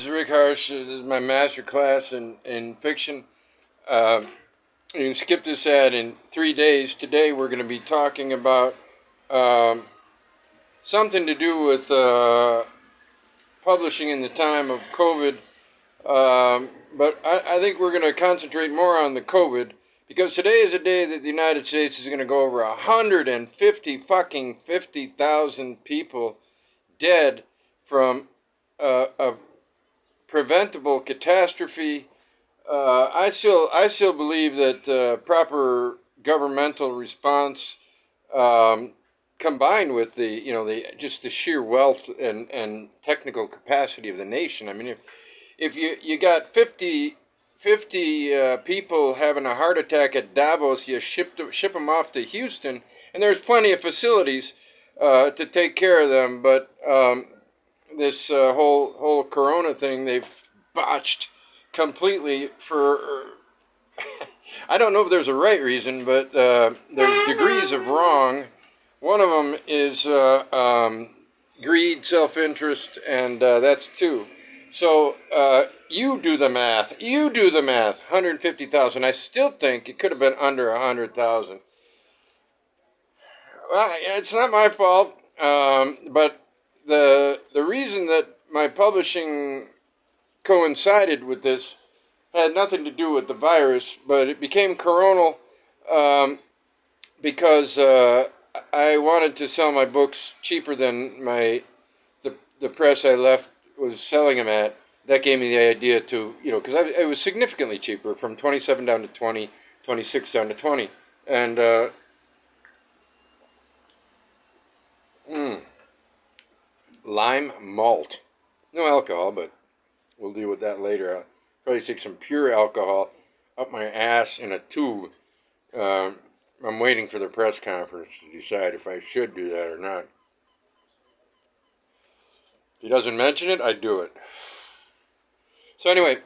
This is Rick Harsch. This is my master class in fiction. Uh, you can skip this ad in 3 days. Today we're going to be talking about um, something to do with publishing in the time of COVID. But I think we're going to concentrate more on the COVID because today is a day that the United States is going to go over 50,000 people dead from a preventable catastrophe. I still believe that proper governmental response, combined with the just the sheer wealth and technical capacity of the nation. I mean, if you got 50 people having a heart attack at Davos, you ship them off to Houston, and there's plenty of facilities to take care of them. But this whole Corona thing they've botched completely for I don't know if there's a right reason, but there's degrees of wrong. One of them is greed, self-interest, and that's two. So you do the math. 150,000. I still think it could have been under 100,000. Well, it's not my fault, but the reason that my publishing coincided with this had nothing to do with the virus, but it became coronal because I wanted to sell my books cheaper than the press I left was selling them at. That gave me the idea to, because it was significantly cheaper, from 27 down to 20, 26 down to 20. And lime malt. No alcohol, but we'll deal with that later. I'll probably take some pure alcohol up my ass in a tube. I'm waiting for the press conference to decide if I should do that or not. If he doesn't mention it, I do it. So anyway,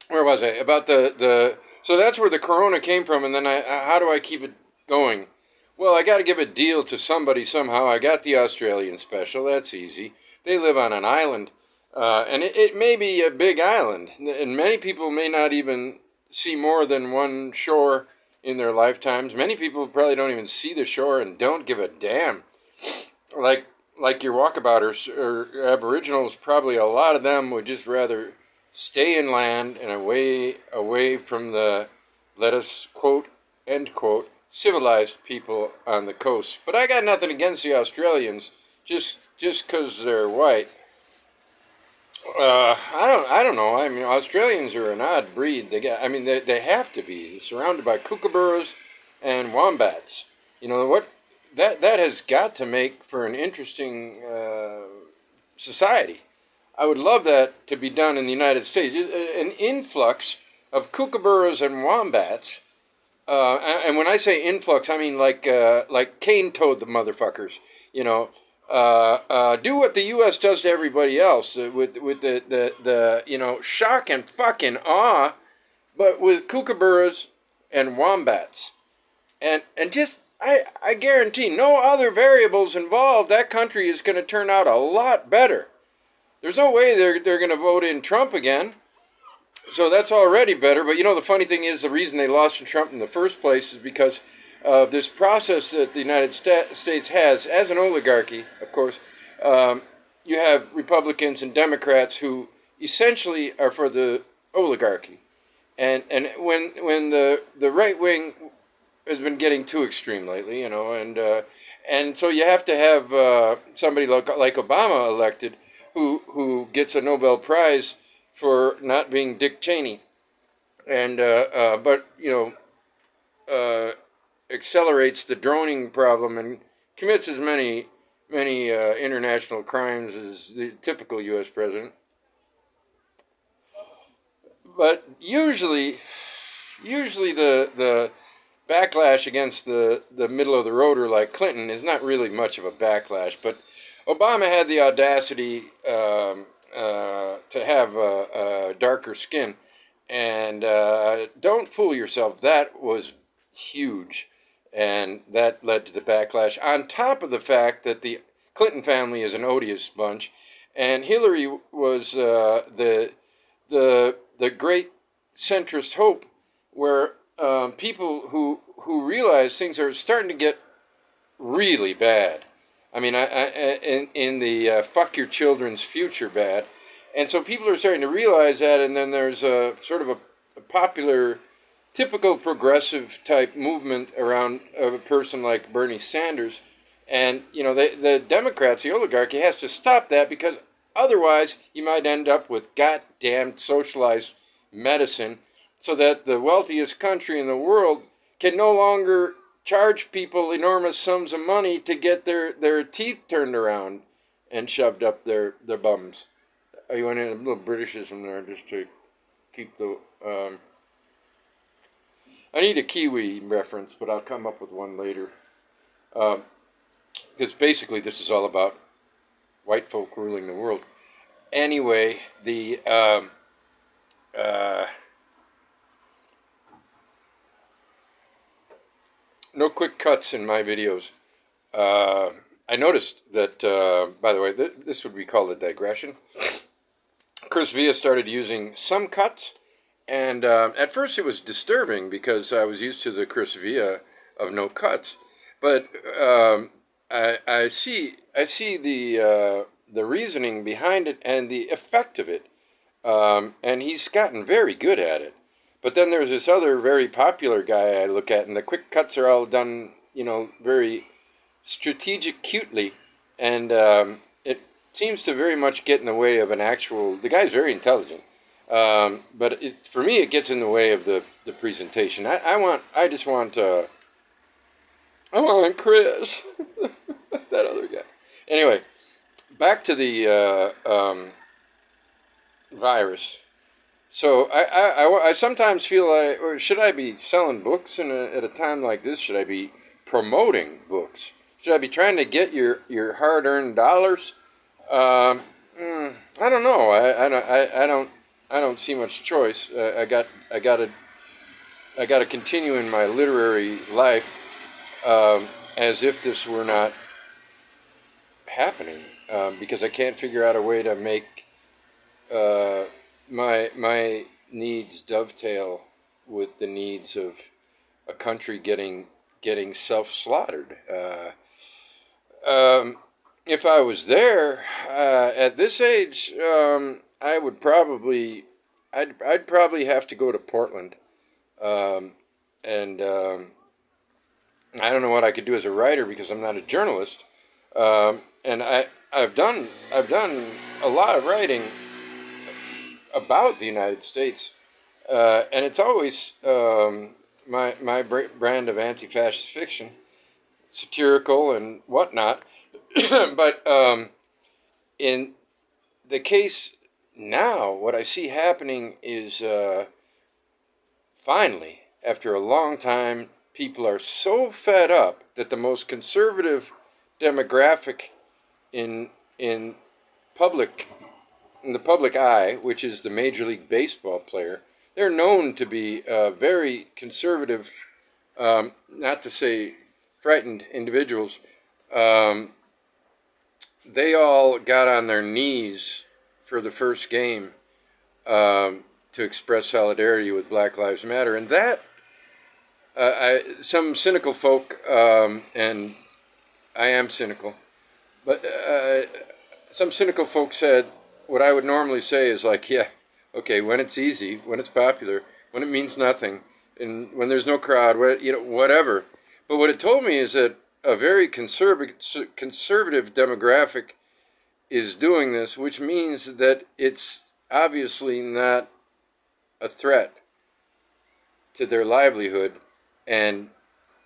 where was I? About so that's where the Corona came from, and then how do I keep it going? Well, I got to give a deal to somebody somehow. I got the Australian special. That's easy. They live on an island. And it may be a big island, and many people may not even see more than one shore in their lifetimes. Many people probably don't even see the shore and don't give a damn. Like your walkabouters or aboriginals, probably a lot of them would just rather stay inland and away from the, let us quote, end quote, civilized people on the coast. But I got nothing against the Australians, just because they're white. I don't know. I mean, Australians are an odd breed. They have to be surrounded by kookaburras and wombats. You know what? That has got to make for an interesting society. I would love that to be done in the United States. An influx of kookaburras and wombats. And when I say influx, I mean like cane-toed the motherfuckers. Do what the U.S. does to everybody else with the shock and fucking awe, but with kookaburras and wombats, and just I guarantee no other variables involved. That country is going to turn out a lot better. There's no way they're going to vote in Trump again, so that's already better. But the funny thing is, the reason they lost to Trump in the first place is because of this process that the United States has as an oligarchy. Of course, you have Republicans and Democrats who essentially are for the oligarchy, and when the right wing has been getting too extreme lately, and so you have to have somebody like Obama elected who gets a Nobel Prize for not being Dick Cheney, and but accelerates the droning problem and commits as many international crimes as the typical U.S. president. But usually the backlash against the middle of the roader like Clinton is not really much of a backlash. But Obama had the audacity to have a darker skin, and don't fool yourself. That was huge. And that led to the backlash, on top of the fact that the Clinton family is an odious bunch, and Hillary was the great centrist hope, where people who realize things are starting to get really bad. I mean, in the fuck your children's future bad, and so people are starting to realize that, and then there's a sort of a popular, typical progressive type movement around a person like Bernie Sanders, and the Democrats, the oligarchy, has to stop that, because otherwise you might end up with goddamn socialized medicine, so that the wealthiest country in the world can no longer charge people enormous sums of money to get their teeth turned around and shoved up their bums. You want a little Britishism there just to keep the... I need a Kiwi reference, but I'll come up with one later. Because basically this is all about white folk ruling the world. Anyway, the... no quick cuts in my videos. I noticed that, by the way, this would be called a digression. Chris Villa started using some cuts, and at first it was disturbing because I was used to the Chris Villa of no cuts. But I see the reasoning behind it and the effect of it, and he's gotten very good at it. But then there's this other very popular guy I look at, and the quick cuts are all done, very strategic, cutely, and it seems to very much get in the way of an actual... The guy's very intelligent, but for me it gets in the way of the presentation. I want Chris, that other guy. Anyway, back to the virus. So I sometimes feel like, or should I be selling books at a time like this? Should I be promoting books? Should I be trying to get your hard-earned dollars? I don't know. I don't see much choice. I gotta continue in my literary life as if this were not happening, because I can't figure out a way to make my needs dovetail with the needs of a country getting self-slaughtered. If I was there at this age, I'd probably have to go to Portland, and I don't know what I could do as a writer because I'm not a journalist, and I've done a lot of writing about the United States, and it's always my brand of anti-fascist fiction, satirical and whatnot. But in the case now, what I see happening is finally, after a long time, people are so fed up that the most conservative demographic in the public eye, which is the Major League Baseball player, they're known to be very conservative, not to say frightened individuals. They all got on their knees for the first game to express solidarity with Black Lives Matter. And that, some cynical folk, and I am cynical, but some cynical folk said, what I would normally say is like, yeah, okay, when it's easy, when it's popular, when it means nothing, and when there's no crowd, whatever. But what it told me is that a very conservative demographic is doing this, which means that it's obviously not a threat to their livelihood, and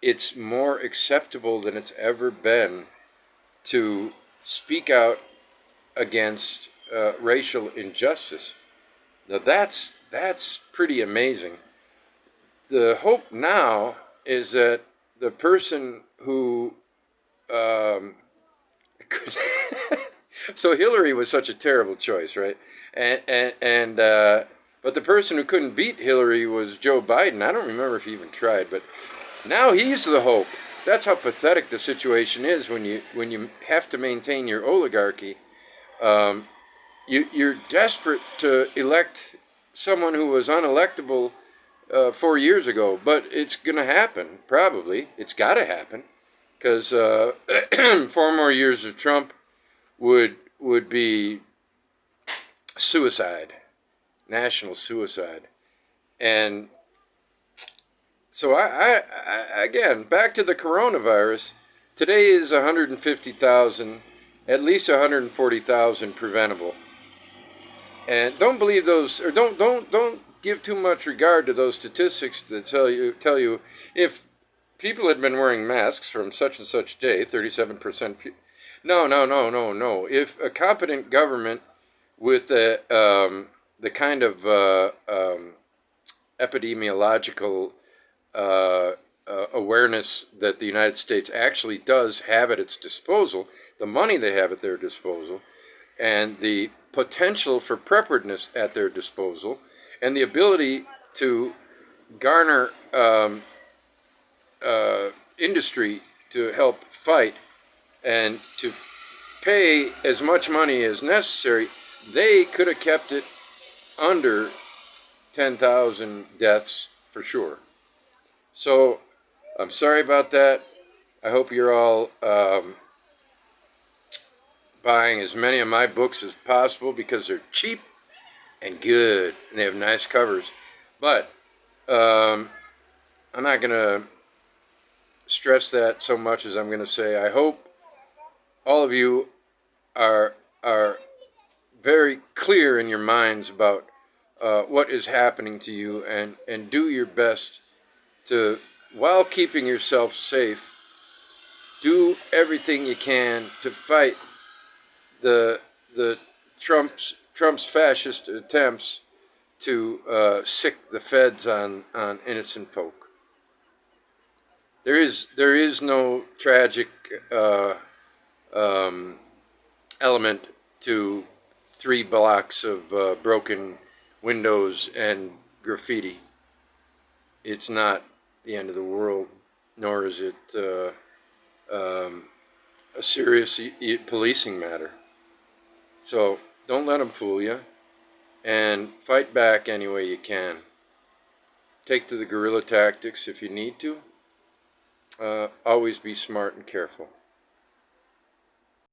it's more acceptable than it's ever been to speak out against racial injustice. Now that's pretty amazing. The hope now is that the person who so Hillary was such a terrible choice, right? And but the person who couldn't beat Hillary was Joe Biden. I don't remember if he even tried, but now he's the hope. That's how pathetic the situation is when you have to maintain your oligarchy. you're desperate to elect someone who was unelectable 4 years ago, but it's going to happen. Probably it's got to happen because 4 more years of Trump would be suicide, national suicide, and so again, back to the coronavirus. Today is 150,000, at least 140,000 preventable. And don't believe those, or don't give too much regard to those statistics that tell you if people had been wearing masks from such and such day, 37%. No. If a competent government with the kind of epidemiological awareness that the United States actually does have at its disposal, the money they have at their disposal, and the potential for preparedness at their disposal, and the ability to garner industry to help fight and to pay as much money as necessary, they could have kept it under 10,000 deaths for sure. So I'm sorry about that. I hope you're all buying as many of my books as possible because they're cheap and good and they have nice covers. But I'm not going to stress that so much as I'm going to say I hope all of you are very clear in your minds about what is happening to you, and do your best to, while keeping yourself safe, do everything you can to fight the Trump's fascist attempts to sick the feds on innocent folk. There is no tragic element to 3 blocks of broken windows and graffiti. It's not the end of the world, nor is it a serious policing matter. So don't let them fool you, and fight back any way you can. Take to the guerrilla tactics if you need to. Always be smart and careful.